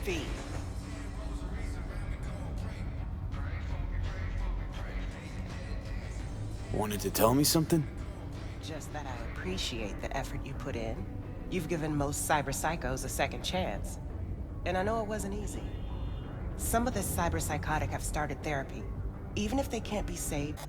Fee. Wanted to tell me something? Just that I appreciate the effort you put in. You've given most cyber psychos a second chance. And I know it wasn't easy. Some of the cyber psychotic have started therapy. Even if they can't be saved.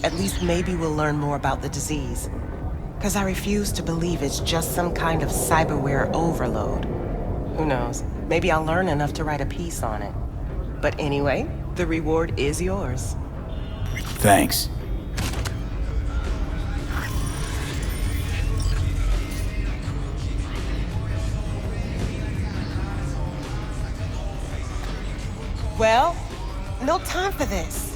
At least maybe we'll learn more about the disease. Because I refuse to believe it's just some kind of cyberware overload. Who knows? Maybe I'll learn enough to write a piece on it. But anyway, the reward is yours. Thanks. Well, no time for this.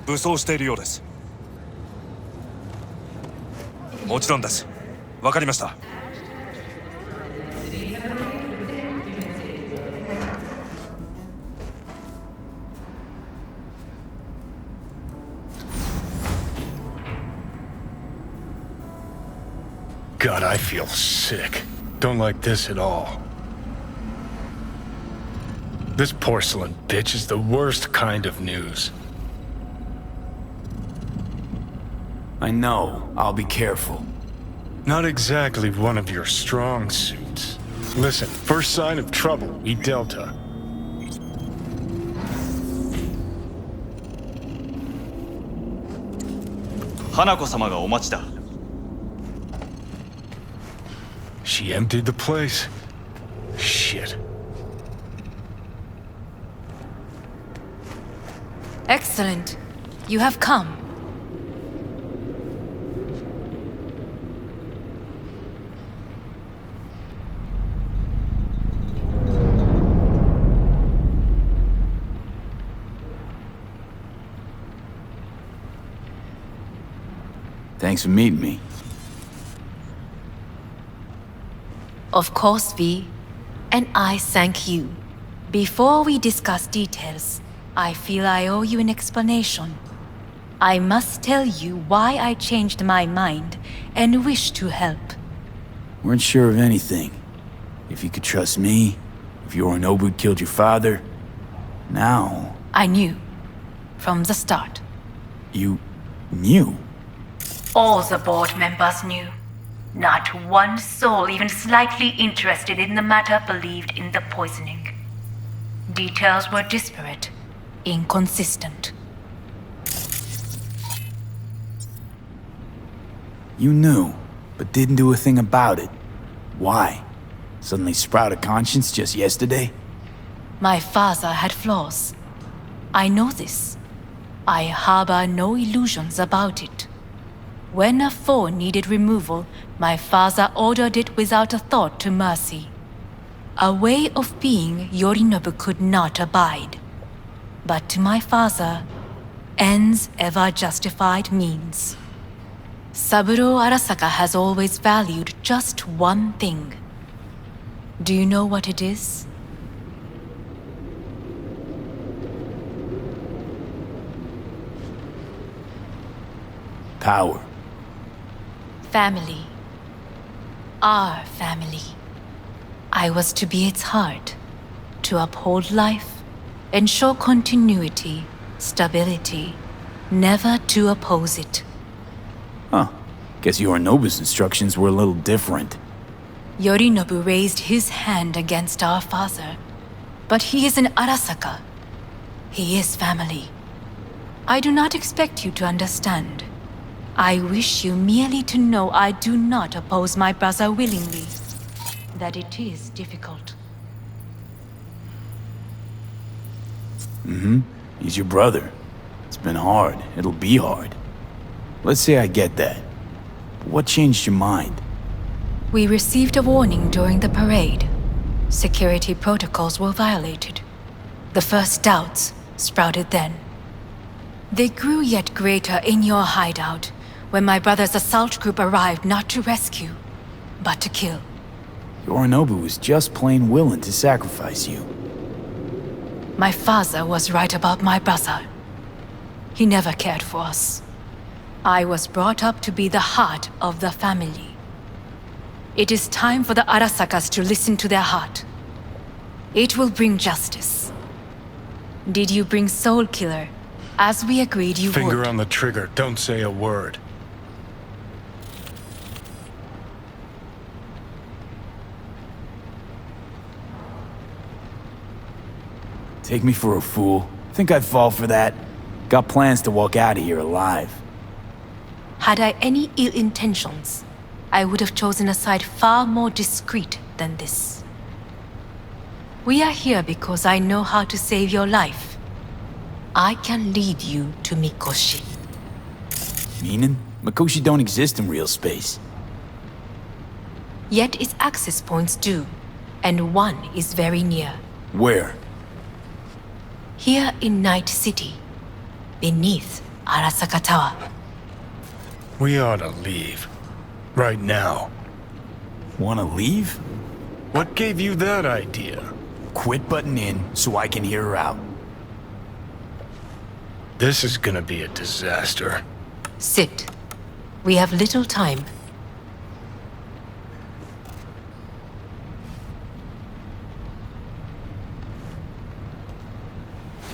武装しているようです。もちろんです。わかりました。God, I feel sick. Don't like this at all. This porcelain bitch is the worst kind of news. I know. I'll be careful. Not exactly one of your strong suits. Listen, first sign of trouble, we Delta. Hanako-samaがお待ちだ。She emptied the place? Shit. Excellent. You have come. Thanks for meeting me. Of course, V. And I thank you. Before we discuss details, I feel I owe you an explanation. I must tell you why I changed my mind and wish to help. Weren't sure of anything. If you could trust me, if Yorinobu killed your father. Now... I knew. From the start. You... knew? All the board members knew. Not one soul even slightly interested in the matter believed in the poisoning. Details were disparate, inconsistent. You knew, but didn't do a thing about it. Why? Suddenly sprout a conscience just yesterday? My father had flaws. I know this. I harbor no illusions about it. When a foe needed removal, my father ordered it without a thought to mercy. A way of being Yorinobu could not abide. But to my father, ends ever justified means. Saburo Arasaka has always valued just one thing. Do you know what it is? Power. Family. Our family. I was to be its heart, to uphold life, ensure continuity, stability, never to oppose it. Huh. Guess Yorinobu's instructions were a little different. Yorinobu raised his hand against our father, but he is an Arasaka. He is family. I do not expect you to understand. I wish you merely to know I do not oppose my brother willingly. That it is difficult. He's your brother. It's been hard. It'll be hard. Let's say I get that. But what changed your mind? We received a warning during the parade. Security protocols were violated. The first doubts sprouted then. They grew yet greater in your hideout when my brother's assault group arrived not to rescue, but to kill. Yorinobu was just plain willing to sacrifice you. My father was right about my brother. He never cared for us. I was brought up to be the heart of the family. It is time for the Arasakas to listen to their heart. It will bring justice. Did you bring Soul Killer, as we agreed you would? Finger on the trigger, don't say a word. Take me for a fool. Think I'd fall for that? Got plans to walk out of here alive. Had I any ill intentions, I would have chosen a side far more discreet than this. We are here because I know how to save your life. I can lead you to Mikoshi. Meaning? Mikoshi don't exist in real space. Yet its access points do, and one is very near. Where? Here in Night City, beneath Arasaka Tower. We ought to leave. Right now. Wanna leave? What gave you that idea? Quit butting in so I can hear her out. This is gonna be a disaster. Sit. We have little time.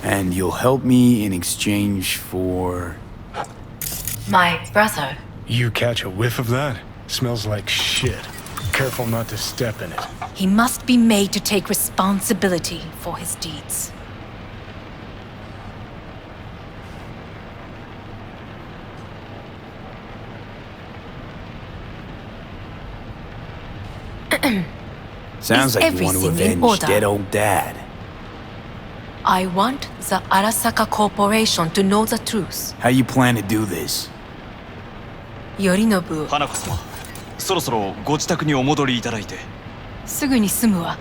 And you'll help me in exchange for... My brother. You catch a whiff of that? Smells like shit. Careful not to step in it. He must be made to take responsibility for his deeds. Sounds Is like you want to everything in avenge order? dead old dad. I want the Arasaka Corporation to know the truth. How you plan to do this? Yorinobu, 花子様、そろそろご自宅にお戻りいただいて。すぐに済むわ。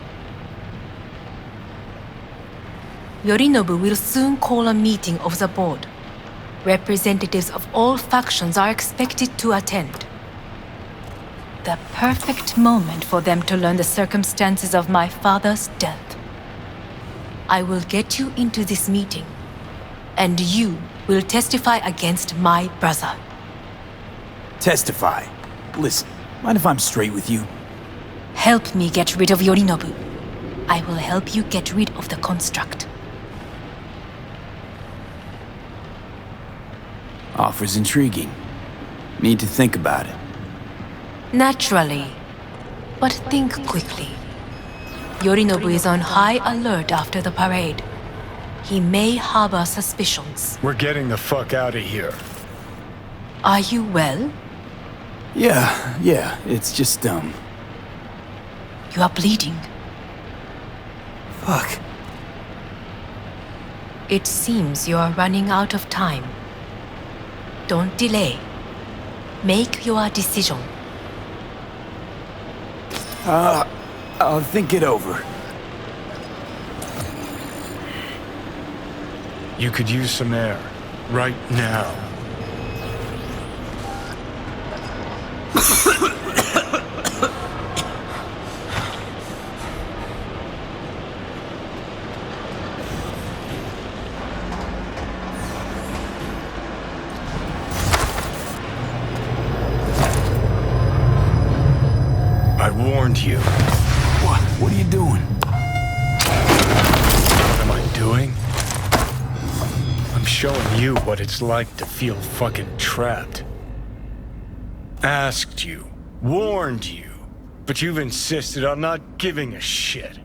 Yorinobu will soon call a meeting of the board. Representatives of all factions are expected to attend. The perfect moment for them to learn the circumstances of my father's death. I will get you into this meeting, and you will testify against my brother. Testify. Listen, mind if I'm straight with you? Help me get rid of Yorinobu. I will help you get rid of the construct. Offer's intriguing. Need to think about it. Naturally. But think quickly. Yorinobu is on high alert after the parade. He may harbor suspicions. We're getting the fuck out of here. Are you well? Yeah, it's just, You are bleeding. Fuck. It seems you are running out of time. Don't delay. Make your decision. I'll think it over. You could use some air. Right now. I warned you. What are you doing? What am I doing? I'm showing you what it's like to feel fucking trapped. Asked you, warned you, but you've insisted on not giving a shit.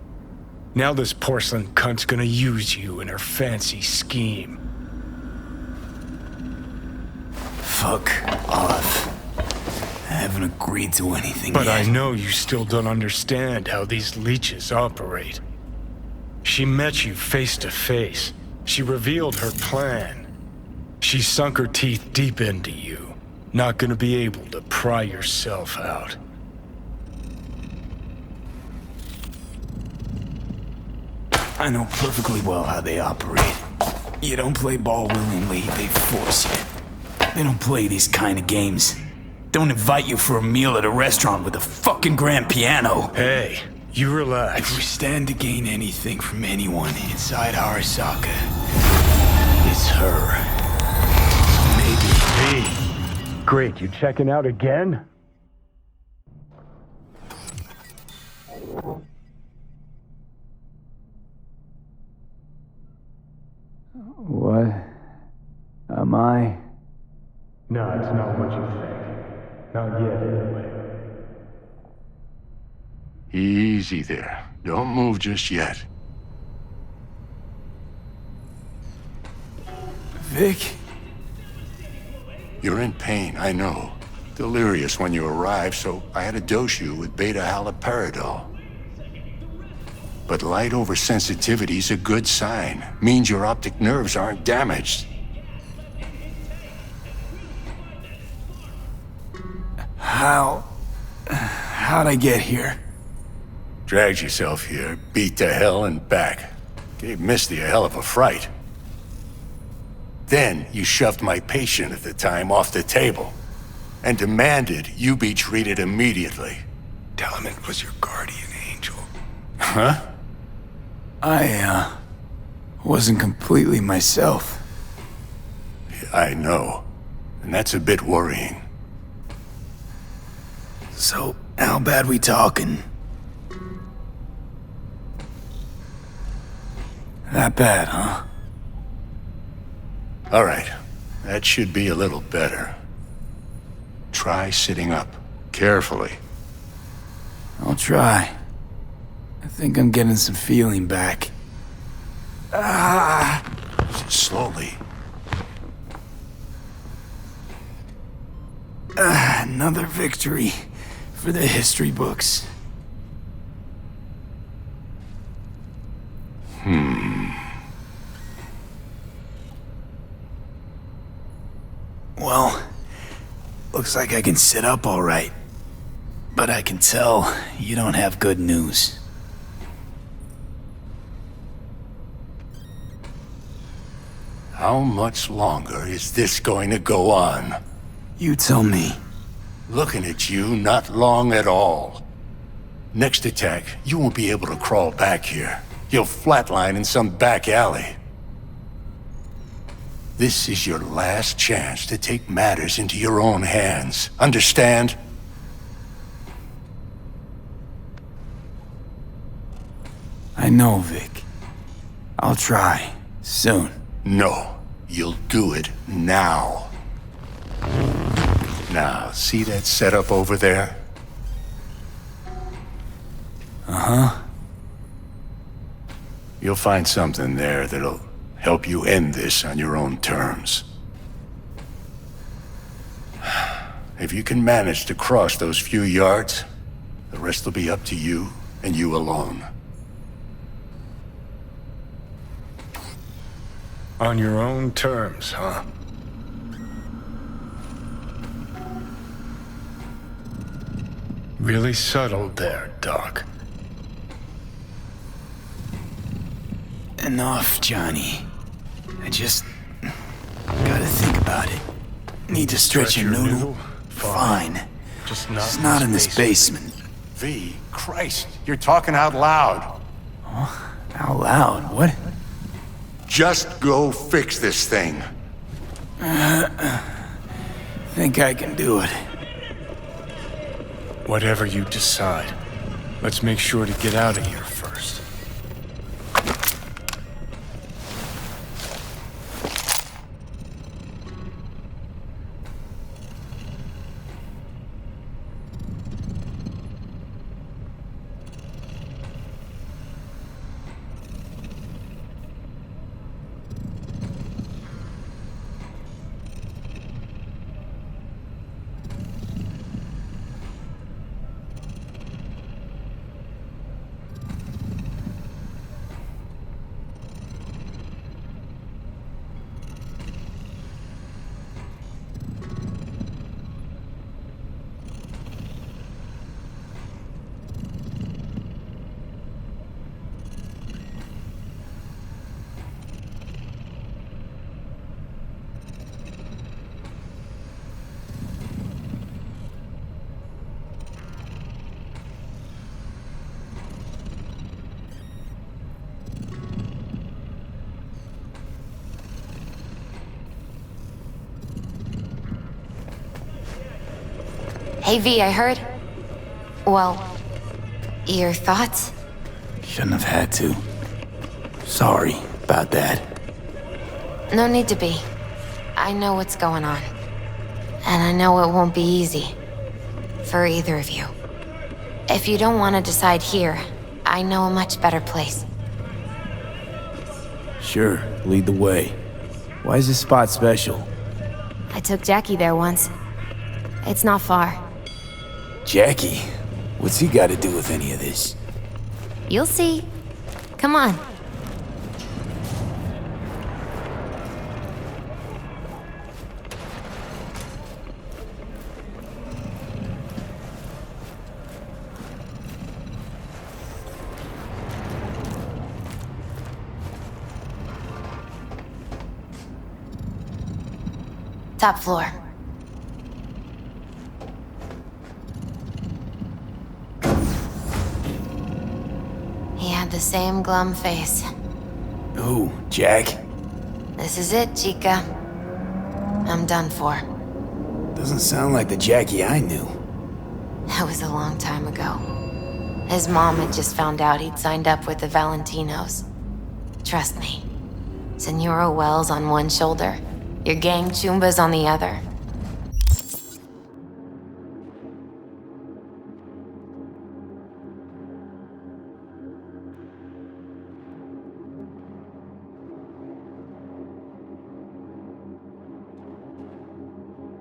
Now this porcelain cunt's gonna use you in her fancy scheme. Fuck off. I haven't agreed to anything But yet. I know you still don't understand how these leeches operate. She met you face to face. She revealed her plan. She sunk her teeth deep into you. Not gonna be able to pry yourself out. I know perfectly well how they operate. You don't play ball willingly, they force you. They don't play these kind of games. Don't invite you for a meal at a restaurant with a fucking grand piano. Hey, you If relax. we stand to gain anything from anyone inside Arasaka, it's her. Maybe. Hey, great, you checking out again? What am I? No, it's not what you think. Not yet, anyway. Easy there. Don't move just yet. Vic? You're in pain, I know. Delirious when you arrived, so I had to dose you with beta-haloperidol. But light oversensitivity's a good sign. Means your optic nerves aren't damaged. How'd I get here? Dragged yourself here, beat to hell and back. Gave Misty a hell of a fright. Then you shoved my patient at the time off the table and demanded you be treated immediately. Tell him it was your guardian angel. Huh? I, wasn't completely myself. I know. And that's a bit worrying. So, how bad we talking? That bad, huh? All right. That should be a little better. Try sitting up. Carefully. I'll try. I think I'm getting some feeling back. Slowly. Another victory for the history books. Well, looks like I can sit up all right. But I can tell you don't have good news. How much longer is this going to go on? You tell me. Looking at you, not long at all. Next attack, you won't be able to crawl back here. You'll flatline in some back alley. This is your last chance to take matters into your own hands. Understand? I know, Vic. I'll try. Soon. No, you'll do it now. Now, see that setup over there? Uh-huh. You'll find something there that'll help you end this on your own terms. If you can manage to cross those few yards, the rest will be up to you and you alone. On your own terms, huh? Really subtle there, Doc. Enough, Johnny. I just gotta think about it. Need to stretch a your noodle? noodle? Fine. Just Not in this basement. V, Christ, you're talking out loud. Out loud, what? Just go fix this thing. Think I can do it. Whatever you decide. Let's make sure to get out of here first. Hey V, I heard. Well, your thoughts? Shouldn't have had to. Sorry about that. No need to be. I know what's going on. And I know it won't be easy. For either of you. If you don't want to decide here, I know a much better place. Sure, lead the way. Why is this spot special? I took Jackie there once. It's not far. Jackie? What's he got to do with any of this? You'll see. Come on. Top floor. He had the same glum face. Who, Jack? This is it, Chica. I'm done for. Doesn't sound like the Jackie I knew. That was a long time ago. His mom had just found out he'd signed up with the Valentinos. Trust me. Senora Wells on one shoulder, your gang Chumbas on the other.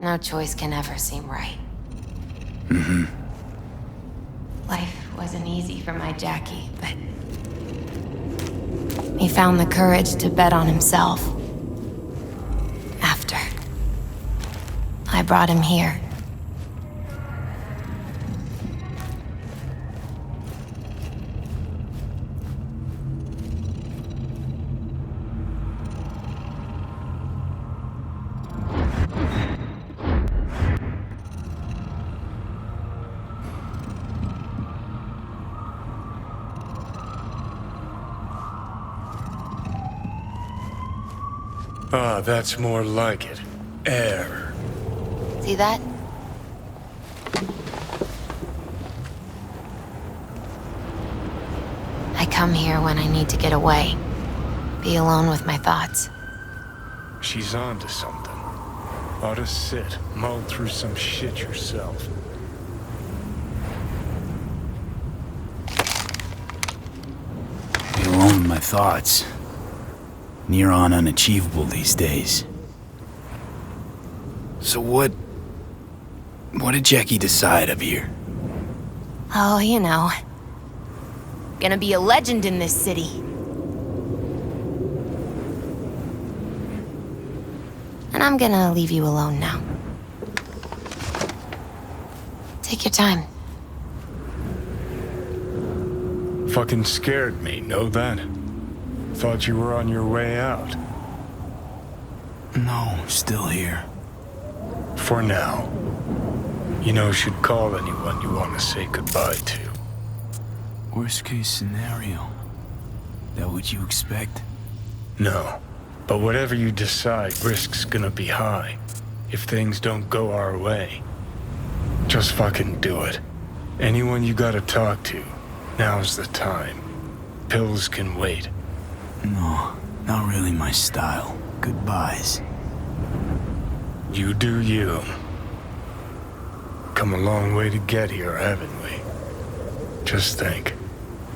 No choice can ever seem right. Mm-hmm. Life wasn't easy for my Jackie, but he found the courage to bet on himself. After. brought him here. Ah, that's more like it. Air. See that? I come here when I need to get away. Be alone with my thoughts. She's onto something. Ought to sit, mull through some shit yourself. Be alone with my thoughts. Near on unachievable these days. So what did Jackie decide up here? Oh, you know. Gonna be a legend in this city. And I'm gonna leave you alone now. Take your time. Fucking scared me, know that? Thought you were on your way out. No, still here. For now. You know, should call anyone you want to say goodbye to. Worst case scenario. That what you expect? No. But whatever you decide, risk's gonna be high. If things don't go our way. Just fucking do it. Anyone you gotta talk to, now's the time. Pills can wait. No, not really my style. Goodbyes. You do you. Come a long way to get here, haven't we? Just think.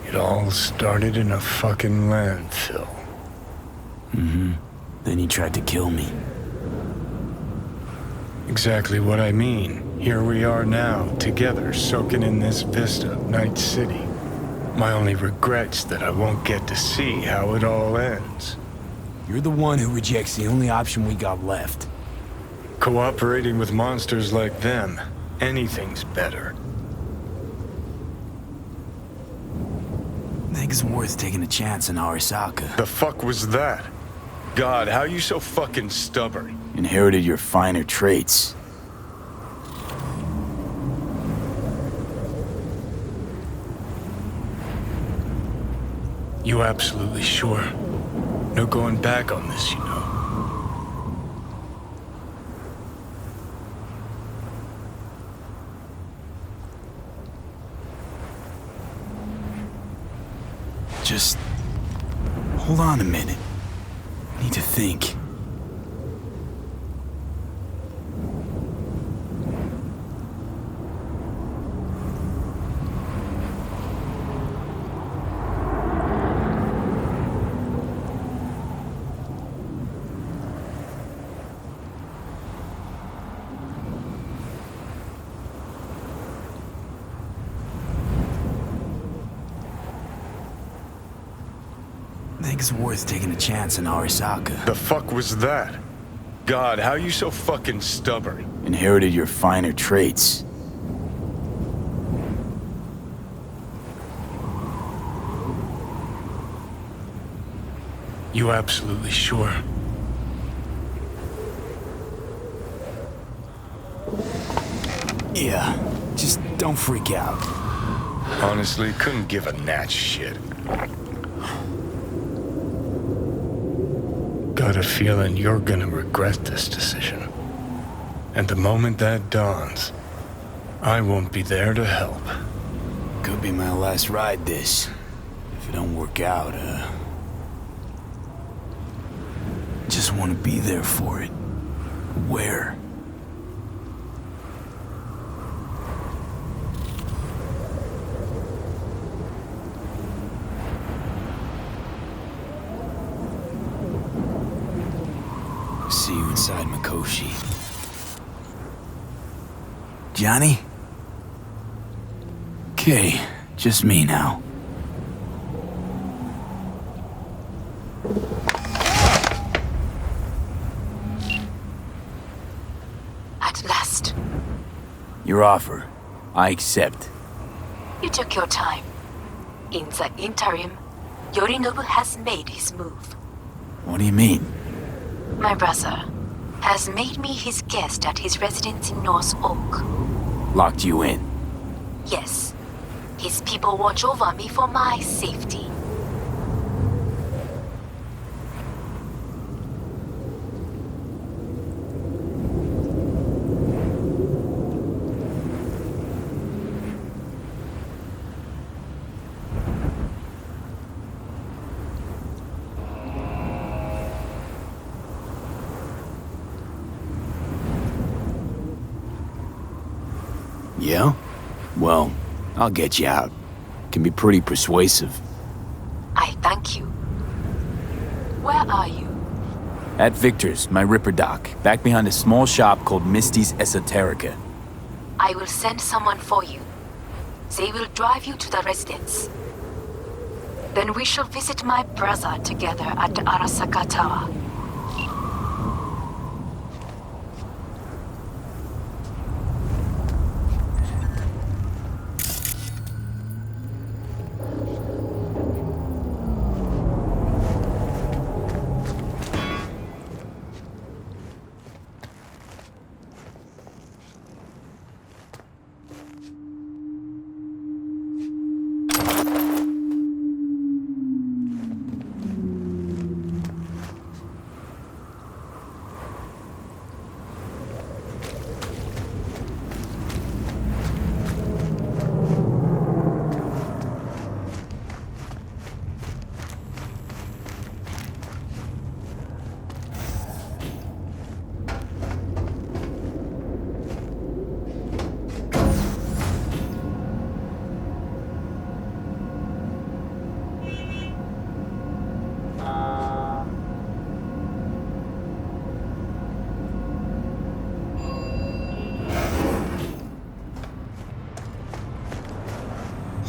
It all started in a fucking landfill. Mm-hmm. Then he tried to kill me. Exactly what I mean. Here we are now, together, soaking in this vista of Night City. My only regret's that I won't get to see how it all ends. You're the one who rejects the only option we got left. Cooperating with monsters like them, anything's better. Think it's worth taking a chance in Arasaka. The fuck was that? God, how you so fucking stubborn? Inherited your finer traits. You absolutely sure? No going back on this, you know. Just hold on a minute. I need to think. I think it's worth taking a chance in Arasaka. The fuck was that? God, how you so fucking stubborn? Inherited your finer traits. You absolutely sure? Yeah, just don't freak out. Honestly, couldn't give a gnat's shit. Got a feeling you're gonna regret this decision. And the moment that dawns, I won't be there to help. Could be my last ride this. If it don't work out, just want to be there for it. Where? See you inside Mikoshi. Johnny? Okay, just me now. At last. request. Your offer. I accept. You took your time. In the interim, Yorinobu has made his move. What do you mean? My brother has made me his guest at his residence in North Oak. Locked you in. Yes. His people watch over me for my safety. Yeah? Well, I'll get you out. Can be pretty persuasive. I thank you. Where are you? At Victor's, my Ripper dock, back behind a small shop called Misty's Esoterica. I will send someone for you. They will drive you to the residence. Then we shall visit my brother together at the Arasaka Tower.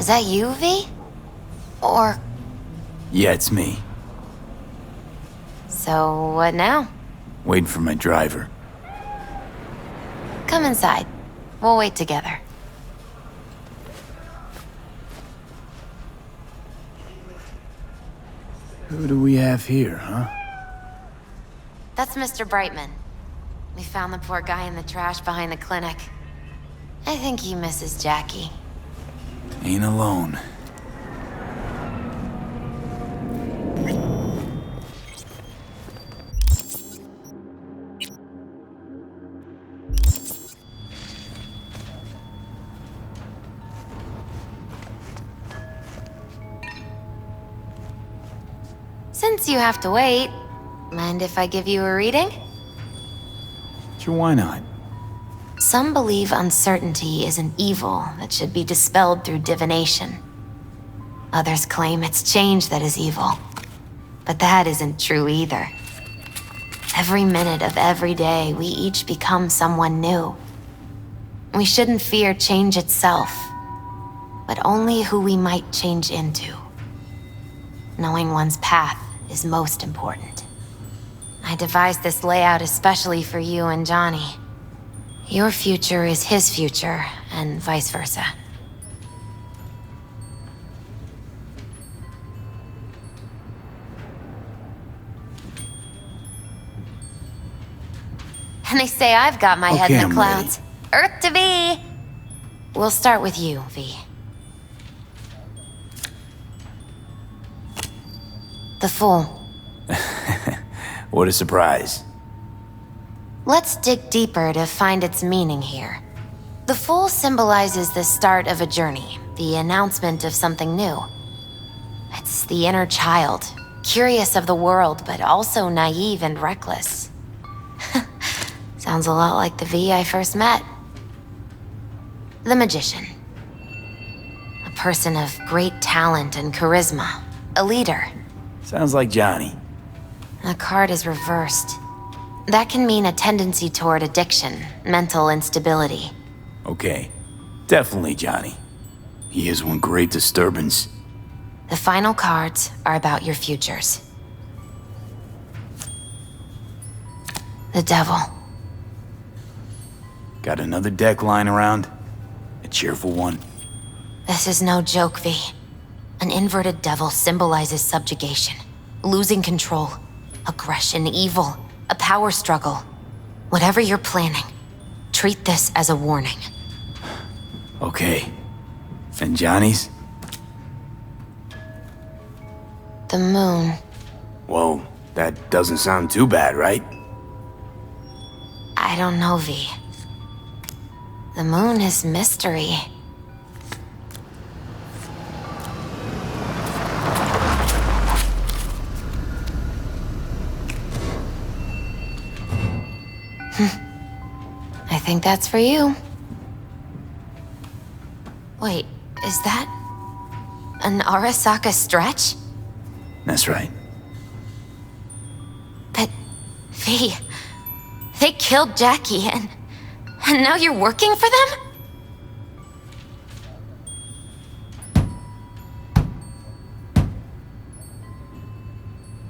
Is that you, V? Or... Yeah, it's me. So, what now? Waiting for my driver. Come inside. We'll wait together. Who do we have here, huh? That's Mr. Brightman. We found the poor guy in the trash behind the clinic. I think he misses Jackie. Ain't alone. Since you have to wait, mind if I give you a reading? Sure, why not? Some believe uncertainty is an evil that should be dispelled through divination. Others claim it's change that is evil. But that isn't true either. Every minute of every day, we each become someone new. We shouldn't fear change itself, but only who we might change into. Knowing one's path is most important. I devised this layout especially for you and Johnny. Your future is his future, and vice versa. And they say I've got my head in I'm the clouds. Earth to be! We'll start with you, V. The Fool. What a surprise. Let's dig deeper to find its meaning here. The Fool symbolizes the start of a journey, the announcement of something new. It's the inner child, curious of the world, but also naive and reckless. Sounds a lot like the V I first met. The Magician. A person of great talent and charisma. A leader. Sounds like Johnny. The card is reversed. That can mean a tendency toward addiction, mental instability. Okay. Definitely Johnny. He is one great disturbance. The final cards are about your futures. The Devil. Got another deck lying around? A cheerful one? This is no joke, V. An inverted devil symbolizes subjugation, losing control, aggression, evil, a power struggle. Whatever you're planning, treat this as a warning. Okay. And Johnny's? The moon. Whoa, that doesn't sound too bad, right? I don't know, V. The moon is mystery. I think that's for you. Wait, is that an Arasaka stretch? That's right. But, V, they killed Jackie and now you're working for them?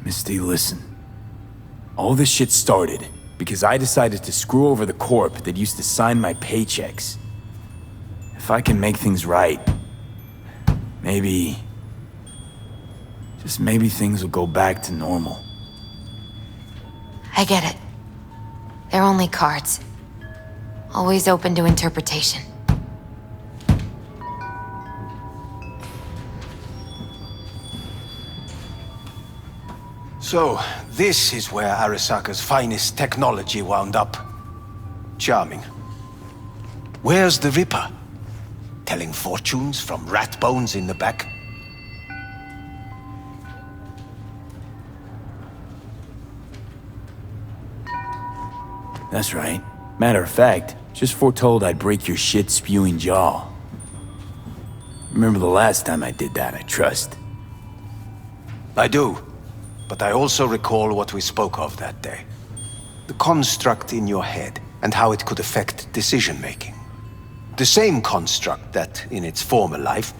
Misty, listen. All this shit started because I decided to screw over the corp that used to sign my paychecks. If I can make things right, maybe... just maybe things will go back to normal. I get it. They're only cards. Always open to interpretation. So, this is where Arasaka's finest technology wound up. Charming. Where's the Ripper? Telling fortunes from rat bones in the back? That's right. Matter of fact, just foretold I'd break your shit-spewing jaw. Remember the last time I did that, I trust. I do. But I also recall what we spoke of that day. The construct in your head, and how it could affect decision-making. The same construct that, in its former life,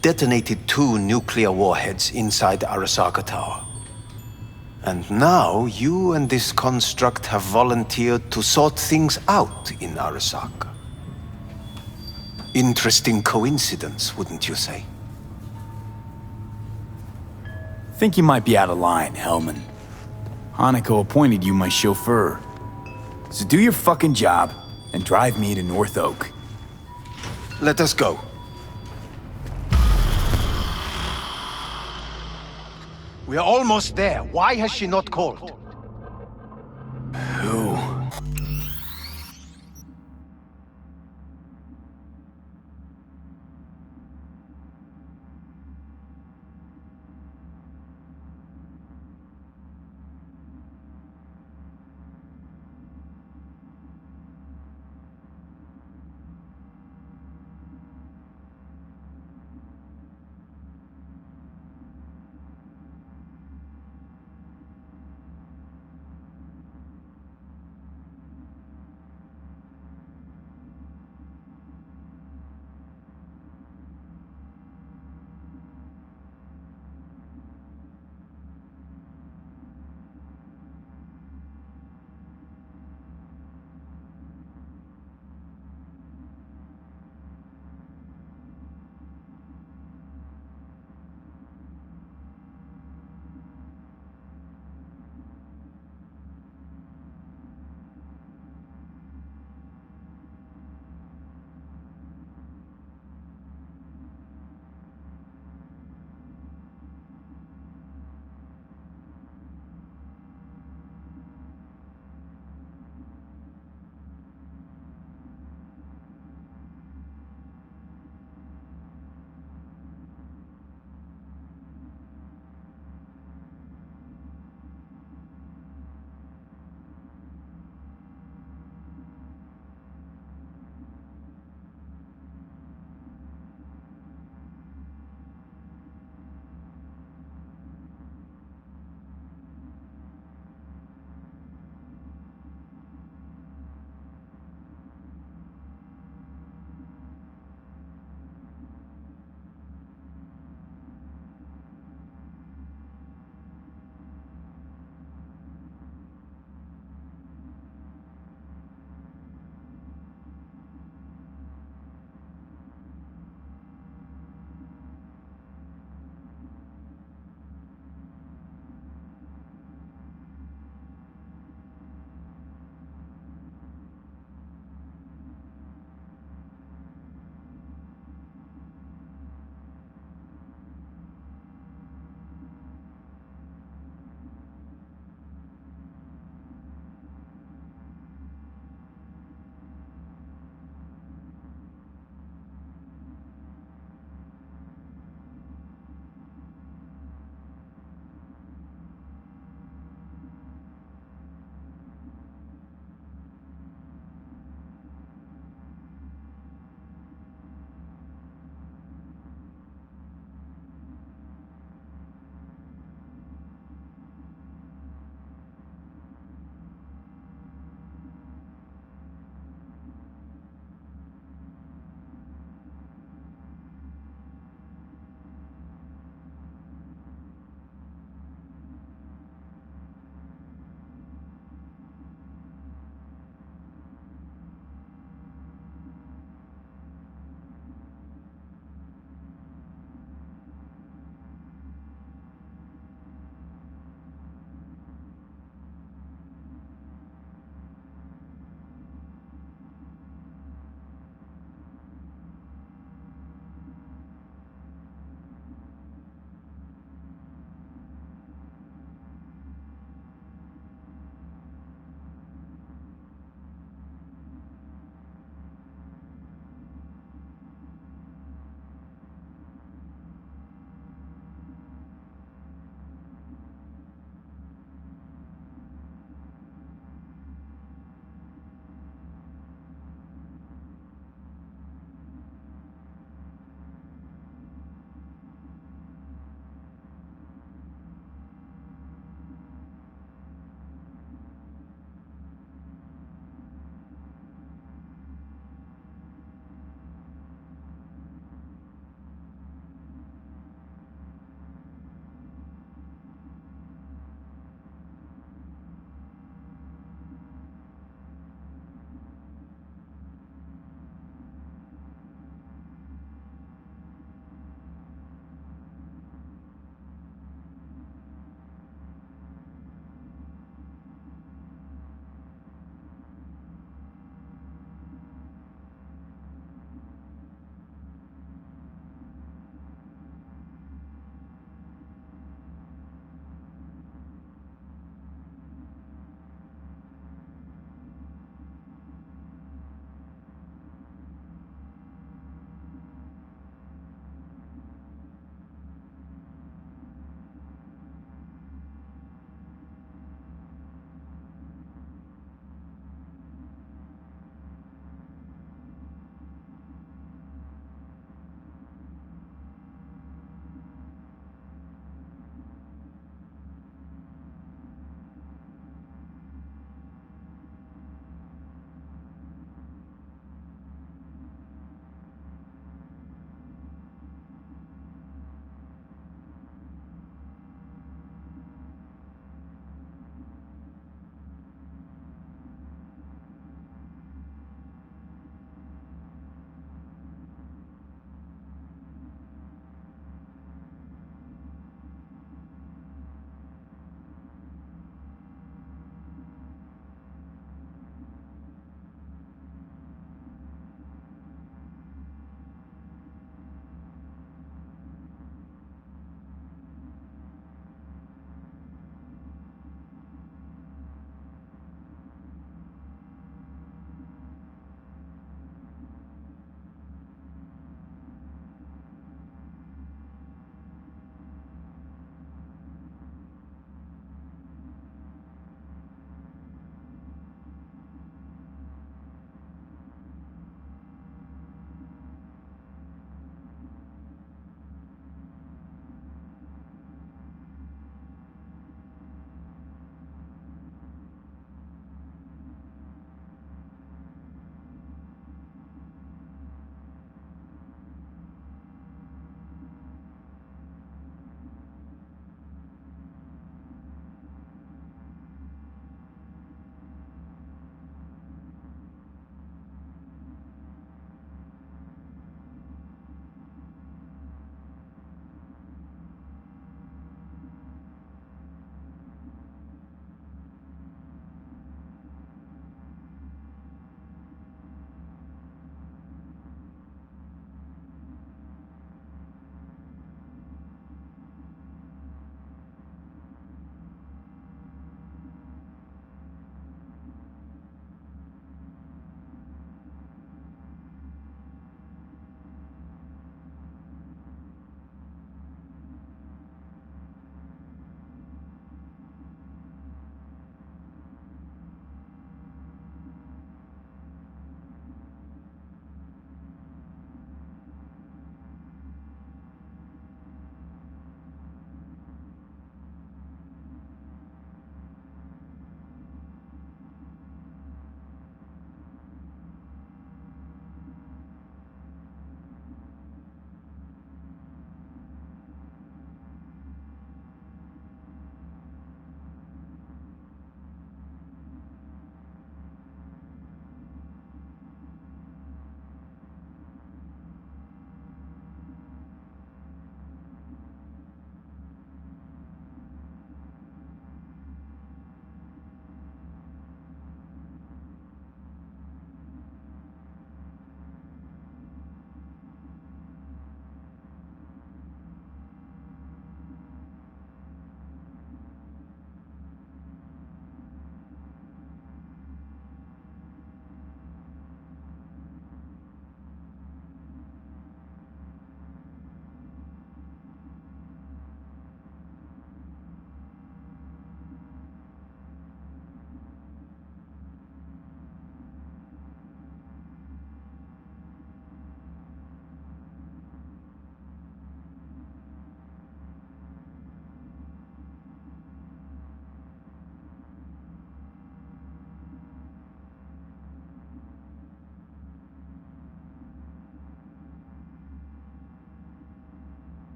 detonated 2 nuclear warheads inside the Arasaka Tower. And now, you and this construct have volunteered to sort things out in Arasaka. Interesting coincidence, wouldn't you say? Think you might be out of line, Hellman. Hanako appointed you my chauffeur. So do your fucking job and drive me to North Oak. Let us go. We are almost there. Why has she not called? Who?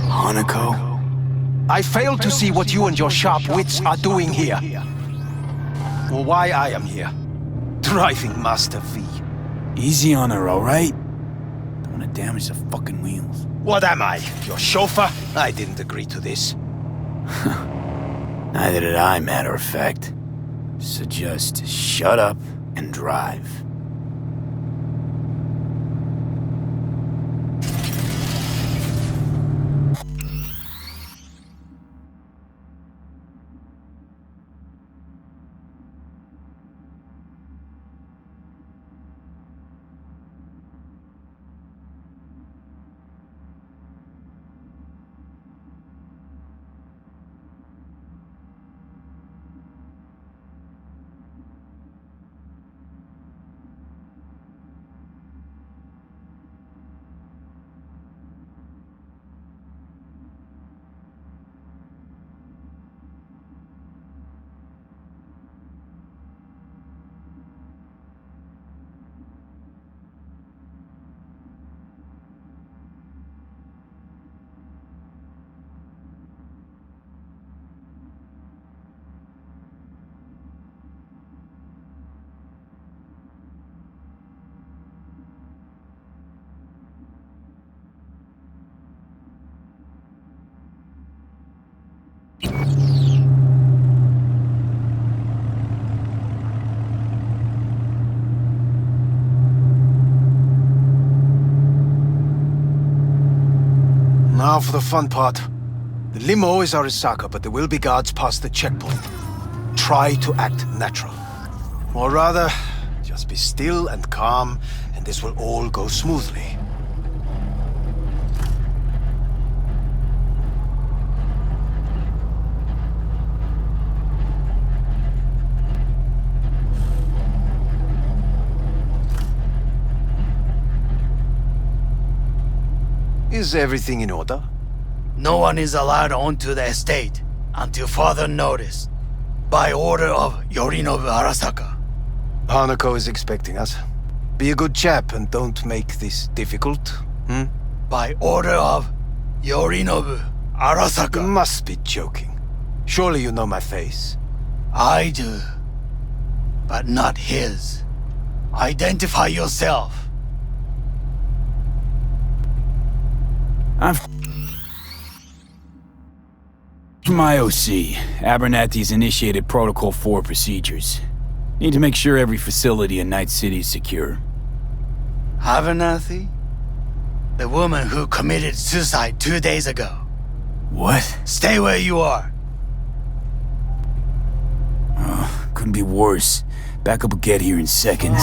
Hanako? I fail to see what you and your sharp wits are doing here. Or why I am here. Driving Master V. Easy on her, alright? Don't wanna damage the fucking wheels. What am I? Your chauffeur? I didn't agree to this. Neither did I, matter of fact. So just shut up and drive. Now for the fun part. The limo is Arisaka, but there will be guards past the checkpoint. Try to act natural. Or rather, just be still and calm, and this will all go smoothly. Is everything in order? No one is allowed onto the estate until further notice, by order of Yorinobu Arasaka. Hanako is expecting us. Be a good chap and don't make this difficult, By order of Yorinobu You Arasaka. must be joking. Surely you know my face. I do, but not his. Identify yourself. I'm from IOC. Abernathy's initiated Protocol 4 procedures. Need to make sure every facility in Night City is secure. Abernathy? The woman who committed suicide 2 days ago. What? Stay where you are. Couldn't be worse. Backup will get here in seconds.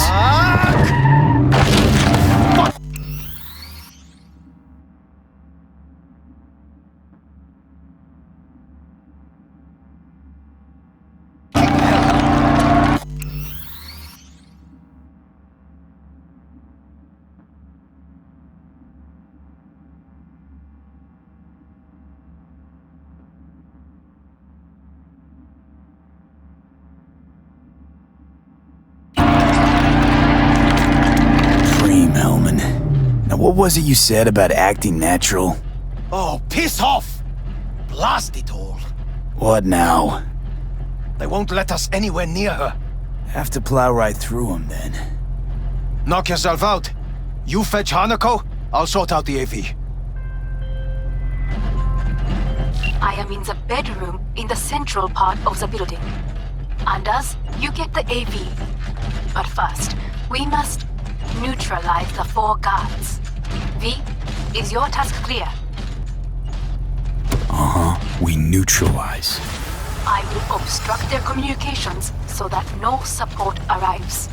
What was it you said about acting natural? Oh, piss off! Blast it all. What now? They won't let us anywhere near her. Have to plow right through them then. Knock yourself out. You fetch Hanako, I'll sort out the AV. I am in the bedroom in the central part of the building. Anders, you get the AV. But first, we must neutralize the 4 guards. V, is your task clear? We neutralize. I will obstruct their communications so that no support arrives.